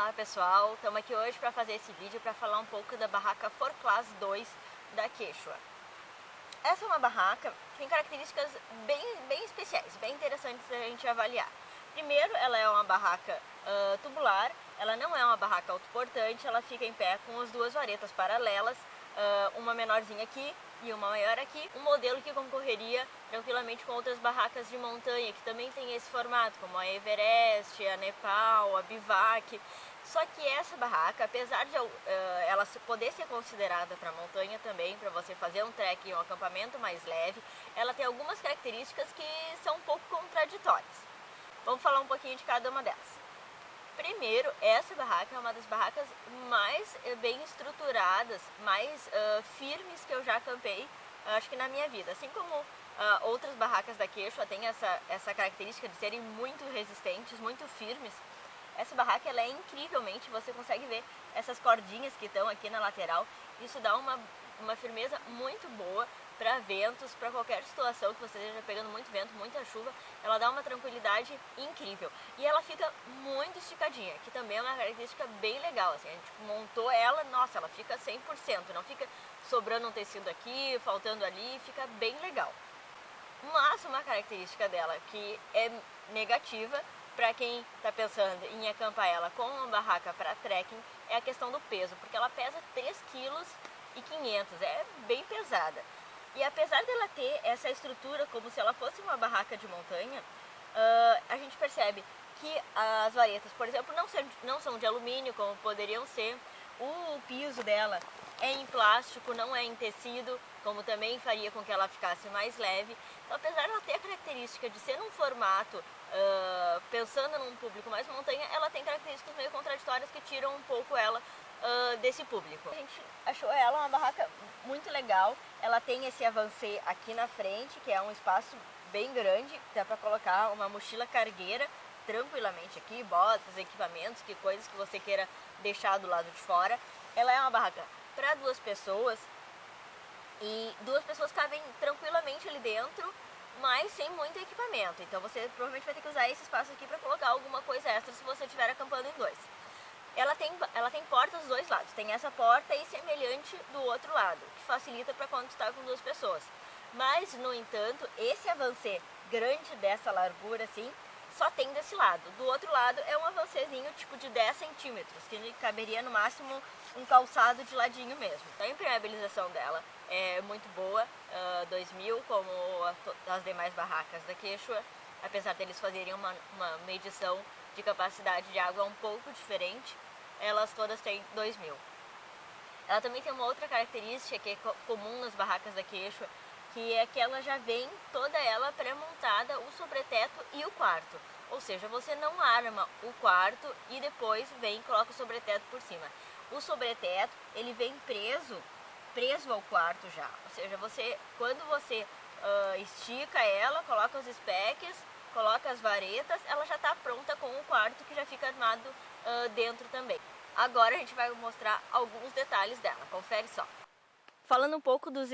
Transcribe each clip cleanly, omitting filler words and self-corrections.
Olá pessoal, estamos aqui hoje para fazer esse vídeo para falar um pouco da barraca For Class 2 da Quechua. Essa é uma barraca que tem características bem especiais, bem interessantes a gente avaliar. Primeiro, ela é uma barraca tubular, ela não é uma barraca autoportante, ela fica em pé com as duas varetas paralelas, uma menorzinha aqui e uma maior aqui, um modelo que concorreria tranquilamente com outras barracas de montanha que também tem esse formato, como a Everest, a Nepal, a Bivac. Só que essa barraca, apesar de ela poder ser considerada para montanha também, para você fazer um trekking, um acampamento mais leve, ela tem algumas características que são um pouco contraditórias. Vamos falar um pouquinho de cada uma delas. Primeiro, essa barraca é uma das barracas mais bem estruturadas, mais firmes que eu já acampei, acho que na minha vida. Assim como outras barracas da Quechua têm essa característica de serem muito resistentes, muito firmes, essa barraca ela é incrivelmente, você consegue ver essas cordinhas que estão aqui na lateral, isso dá uma firmeza muito boa para ventos, para qualquer situação que você esteja pegando muito vento, muita chuva, ela dá uma tranquilidade incrível. E ela fica muito esticadinha, que também é uma característica bem legal, assim, a gente montou ela, nossa, ela fica 100%, não fica sobrando um tecido aqui, faltando ali, fica bem legal. Mas uma característica dela que é negativa, para quem está pensando em acampar ela com uma barraca para trekking, é a questão do peso, porque ela pesa 3,5 kg, é bem pesada. E apesar dela ter essa estrutura como se ela fosse uma barraca de montanha, a gente percebe que as varetas, por exemplo, não são de alumínio como poderiam ser, o piso dela é em plástico, não é em tecido, como também faria com que ela ficasse mais leve. Então, apesar de ela ter a característica de ser num formato, pensando num público mais montanha, ela tem características meio contraditórias que tiram um pouco ela desse público. A gente achou ela uma barraca muito legal, ela tem esse avancê aqui na frente, que é um espaço bem grande, dá para colocar uma mochila cargueira tranquilamente aqui, botas, equipamentos, coisas que você queira deixar do lado de fora. Ela é uma barraca para 2 pessoas e 2 pessoas cabem tranquilamente ali dentro, mas sem muito equipamento. Então você provavelmente vai ter que usar esse espaço aqui para colocar alguma coisa extra se você estiver acampando em 2. Ela tem portas dos 2 lados, tem essa porta e semelhante do outro lado, que facilita para quando está com 2 pessoas. Mas, no entanto, esse avancê grande dessa largura assim, só tem desse lado. Do outro lado é um avancêzinho tipo de 10 centímetros, que caberia no máximo um calçado de ladinho mesmo. A impermeabilização dela é muito boa, 2000, como as demais barracas da Quechua, apesar deles fazerem uma medição de capacidade de água um pouco diferente, elas todas têm 2000. Ela também tem uma outra característica que é comum nas barracas da Quechua, que é que ela já vem toda ela pré-montada, o sobreteto e o quarto. Ou seja, você não arma o quarto e depois vem e coloca o sobreteto por cima. O sobreteto, ele vem preso ao quarto já. Ou seja, quando você estica ela, coloca os specs, coloca as varetas, ela já está pronta com o quarto que já fica armado dentro também. Agora a gente vai mostrar alguns detalhes dela, confere só. Falando um pouco dos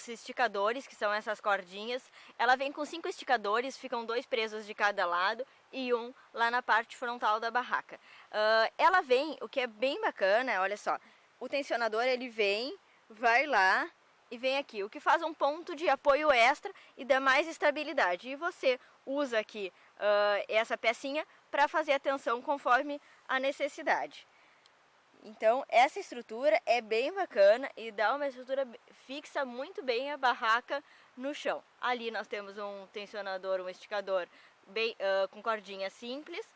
esticadores, que são essas cordinhas, ela vem com 5 esticadores, ficam 2 presos de cada lado e um lá na parte frontal da barraca. Ela vem, o que é bem bacana, olha só, o tensionador ele vem, vai lá e vem aqui, o que faz um ponto de apoio extra e dá mais estabilidade. E você usa aqui essa pecinha para fazer a tensão conforme a necessidade. Então essa estrutura é bem bacana e dá uma estrutura, fixa muito bem a barraca no chão. Ali nós temos um tensionador, um esticador com cordinha simples.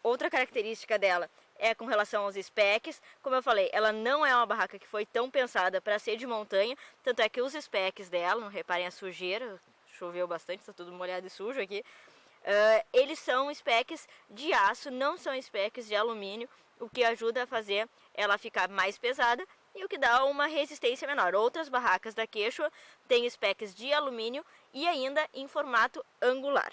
Outra característica dela é com relação aos specs. Como eu falei, ela não é uma barraca que foi tão pensada para ser de montanha, tanto é que os specs dela, não reparem a sujeira, choveu bastante, está tudo molhado e sujo aqui. Eles são specs de aço, não são specs de alumínio, o que ajuda a fazer ela ficar mais pesada e o que dá uma resistência menor. Outras barracas da Quechua têm specs de alumínio e ainda em formato angular,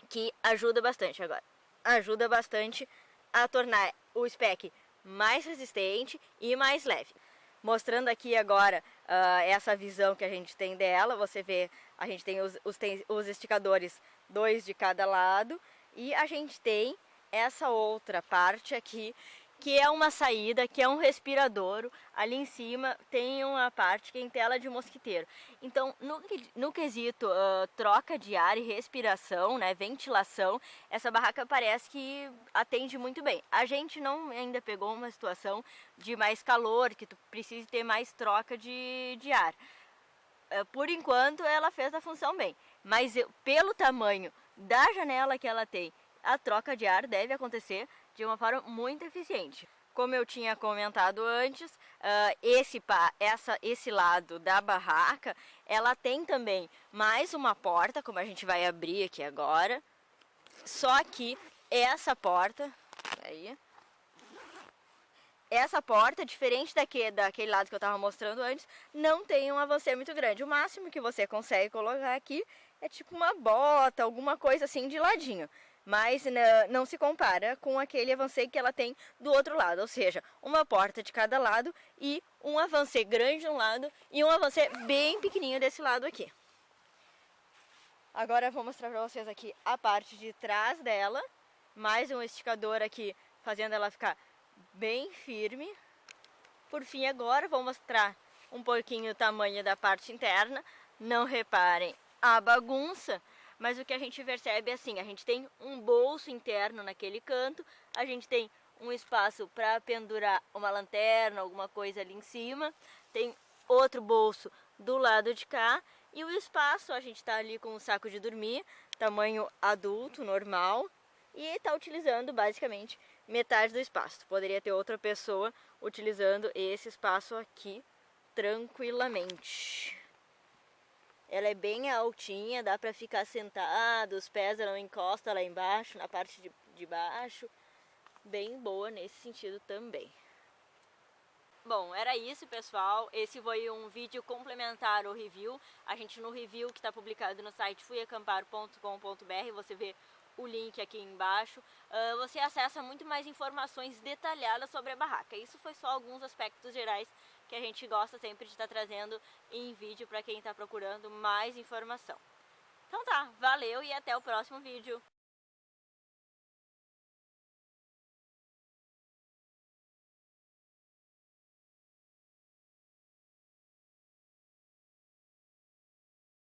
que ajuda bastante agora. Ajuda bastante a tornar o spec mais resistente e mais leve. Mostrando aqui agora essa visão que a gente tem dela, você vê, a gente tem os esticadores, 2 de cada lado, e a gente tem essa outra parte aqui, que é uma saída, que é um respiradouro. Ali em cima tem uma parte que é em tela de mosquiteiro. Então, no quesito troca de ar e respiração, né, ventilação, essa barraca parece que atende muito bem. A gente não ainda pegou uma situação de mais calor, que tu precise ter mais troca de ar. Por enquanto ela fez a função bem, mas pelo tamanho da janela que ela tem, a troca de ar deve acontecer de uma forma muito eficiente. Como eu tinha comentado antes, esse lado da barraca, ela tem também mais uma porta, como a gente vai abrir aqui agora. Só que essa porta, aí, essa porta, diferente daquele lado que eu estava mostrando antes, não tem um avancê muito grande. O máximo que você consegue colocar aqui é tipo uma bota, alguma coisa assim de ladinho. Mas não se compara com aquele avancê que ela tem do outro lado. Ou seja, uma porta de cada lado e um avancê grande de um lado e um avancê bem pequenininho desse lado aqui. Agora eu vou mostrar para vocês aqui a parte de trás dela. Mais um esticador aqui, fazendo ela ficar bem firme. Por fim, agora vou mostrar um pouquinho o tamanho da parte interna. Não reparem a bagunça, mas o que a gente percebe é assim, a gente tem um bolso interno naquele canto, a gente tem um espaço para pendurar uma lanterna, alguma coisa ali em cima, tem outro bolso do lado de cá, e o espaço, a gente está ali com um saco de dormir, tamanho adulto, normal, e está utilizando basicamente metade do espaço. Poderia ter outra pessoa utilizando esse espaço aqui tranquilamente. Ela é bem altinha, dá para ficar sentado, os pés não encostam lá embaixo, na parte de baixo. Bem boa nesse sentido também. Bom, era isso, pessoal. Esse foi um vídeo complementar ao review. A gente no review que está publicado no site fuiacampar.com.br, você vê o link aqui embaixo. Você acessa muito mais informações detalhadas sobre a barraca. Isso foi só alguns aspectos gerais que a gente gosta sempre de estar trazendo em vídeo para quem está procurando mais informação. Então tá, valeu e até o próximo vídeo.